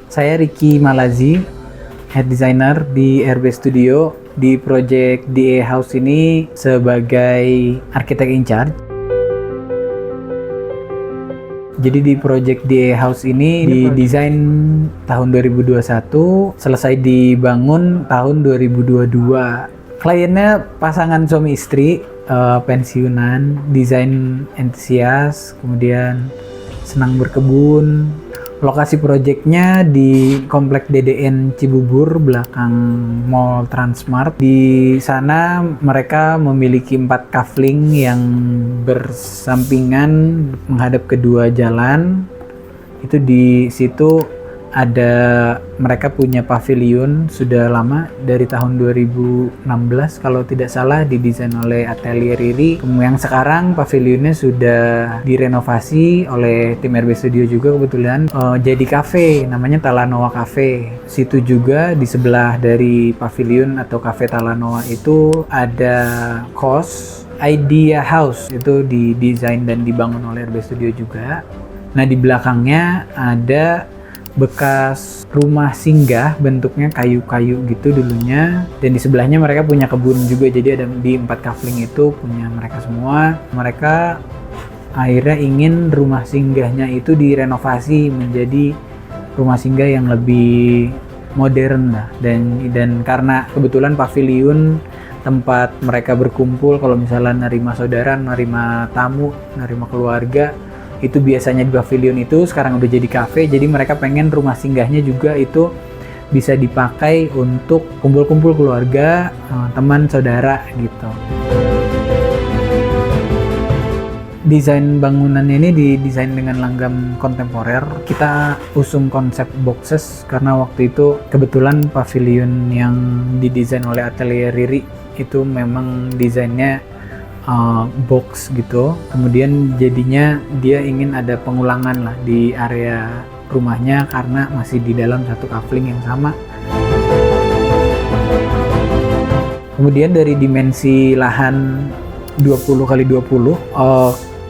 Saya Ricky Malazi, Head Designer di RB Studio. Di project DA House ini sebagai arsitek in charge. Jadi di project DA House ini didesain tahun 2021, selesai dibangun tahun 2022. Kliennya pasangan suami istri, pensiunan, desain entusias, kemudian senang berkebun. Lokasi proyeknya di Komplek DDN Cibubur, belakang Mall Transmart. Di sana mereka memiliki 4 kafling yang bersampingan menghadap kedua jalan. Itu di situ ada, mereka punya pavilion sudah lama, dari tahun 2016 kalau tidak salah, didesain oleh Atelier Riri. Yang sekarang pavilionnya sudah direnovasi oleh tim RB Studio juga kebetulan, jadi cafe, namanya Talanoa Cafe. Situ juga di sebelah dari pavilion atau cafe Talanoa itu ada kos Idea House, itu didesain dan dibangun oleh RB Studio juga. Nah, di belakangnya ada bekas rumah singgah, bentuknya kayu-kayu gitu dulunya, dan di sebelahnya mereka punya kebun juga. Jadi ada di 4 kafling itu punya mereka semua. Mereka akhirnya ingin rumah singgahnya itu direnovasi menjadi rumah singgah yang lebih modern lah, dan karena kebetulan pavilion tempat mereka berkumpul, kalau misalnya nerima saudara, nerima tamu, nerima keluarga, itu biasanya di pavilion itu, sekarang udah jadi cafe. Jadi mereka pengen rumah singgahnya juga itu bisa dipakai untuk kumpul-kumpul keluarga, teman, saudara gitu. Desain bangunannya ini didesain dengan langgam kontemporer. Kita usung konsep boxes karena waktu itu kebetulan pavilion yang didesain oleh Atelier Riri itu memang desainnya box gitu. Kemudian jadinya dia ingin ada pengulangan lah di area rumahnya karena masih di dalam satu kafling yang sama. Kemudian dari dimensi lahan 20x20,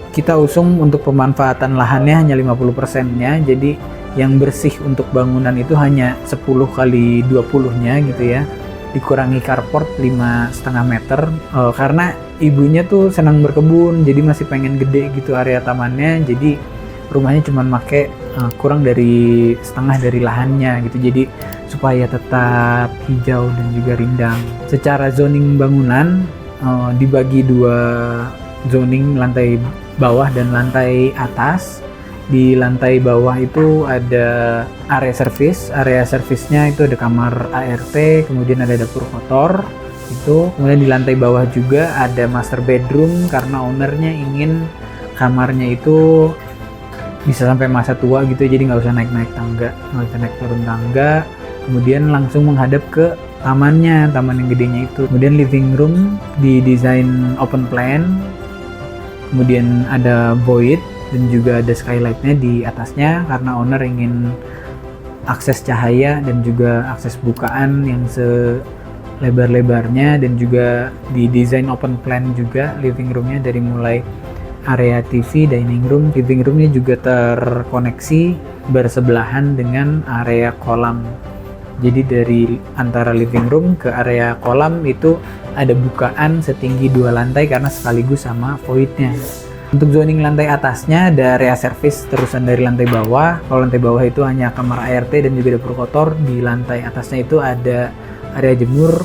kita usung untuk pemanfaatan lahannya hanya 50%-nya. Jadi yang bersih untuk bangunan itu hanya 10x20-nya gitu ya. Dikurangi carport 5,5 meter, karena ibunya tuh senang berkebun, jadi masih pengen gede gitu area tamannya. Jadi rumahnya cuma make kurang dari setengah dari lahannya gitu, jadi supaya tetap hijau dan juga rindang. Secara zoning bangunan dibagi 2 zoning, lantai bawah dan lantai atas. Di lantai bawah itu ada area service. Area service-nya itu ada kamar ART, kemudian ada dapur kotor itu. Kemudian di lantai bawah juga ada master bedroom karena ownernya ingin kamarnya itu bisa sampai masa tua gitu, jadi nggak usah naik-naik tangga, nggak usah naik turun tangga. Kemudian langsung menghadap ke tamannya, taman yang gedenya itu. Kemudian living room didesain open plan. Kemudian ada void dan juga ada skylight-nya di atasnya karena owner ingin akses cahaya dan juga akses bukaan yang selebar-lebarnya, dan juga di desain open plan juga living room-nya, dari mulai area TV, dining room. Living room-nya juga terkoneksi bersebelahan dengan area kolam. Jadi dari antara living room ke area kolam itu ada bukaan setinggi 2 lantai karena sekaligus sama void-nya. Untuk zoning lantai atasnya ada area service terusan dari lantai bawah. Kalau lantai bawah itu hanya kamar ART dan juga dapur kotor. Di lantai atasnya itu ada area jemur,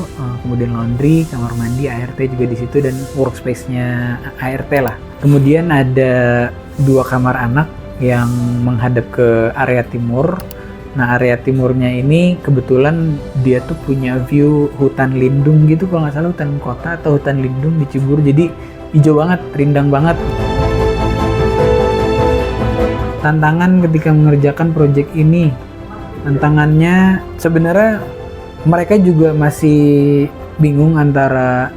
kemudian laundry, kamar mandi, ART juga di situ, dan workspace-nya ART lah. Kemudian ada 2 kamar anak yang menghadap ke area timur. Nah, area timurnya ini kebetulan dia tuh punya view hutan lindung gitu, kalau nggak salah hutan kota atau hutan lindung di Cibubur. Jadi hijau banget, rindang banget. Tantangan ketika mengerjakan proyek ini, tantangannya sebenarnya mereka juga masih bingung antara,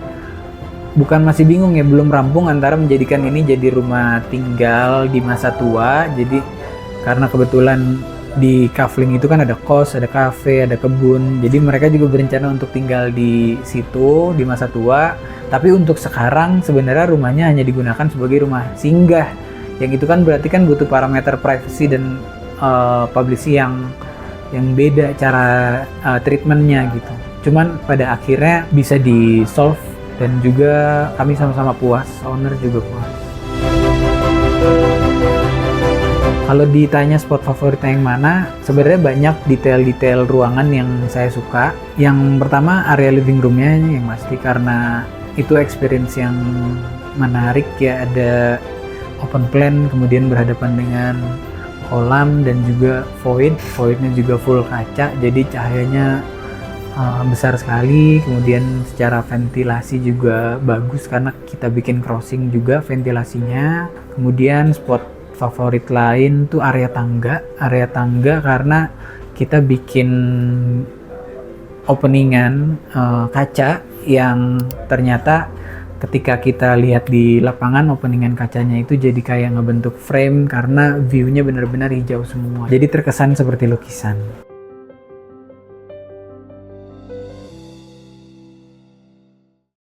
bukan masih bingung ya, belum rampung antara menjadikan ini jadi rumah tinggal di masa tua. Jadi karena kebetulan di kafling itu kan ada kos, ada kafe, ada kebun. Jadi mereka juga berencana untuk tinggal di situ di masa tua. Tapi untuk sekarang sebenarnya rumahnya hanya digunakan sebagai rumah singgah. Yang itu kan berarti kan butuh parameter privacy dan publicity yang yang beda cara treatmentnya gitu. Cuman pada akhirnya bisa di solve dan juga kami sama-sama puas, owner juga puas. Kalau ditanya spot favoritnya yang mana, sebenarnya banyak detail-detail ruangan yang saya suka. Yang pertama area living roomnya yang pasti, karena itu experience yang menarik ya, ada open plan, kemudian berhadapan dengan kolam dan juga voidnya juga full kaca, jadi cahayanya besar sekali. Kemudian secara ventilasi juga bagus karena kita bikin crossing juga ventilasinya. Kemudian spot favorit lain tuh area tangga karena kita bikin openingan kaca yang ternyata ketika kita lihat di lapangan, openingan kacanya itu jadi kayak ngebentuk frame karena view-nya benar-benar hijau semua. Jadi terkesan seperti lukisan.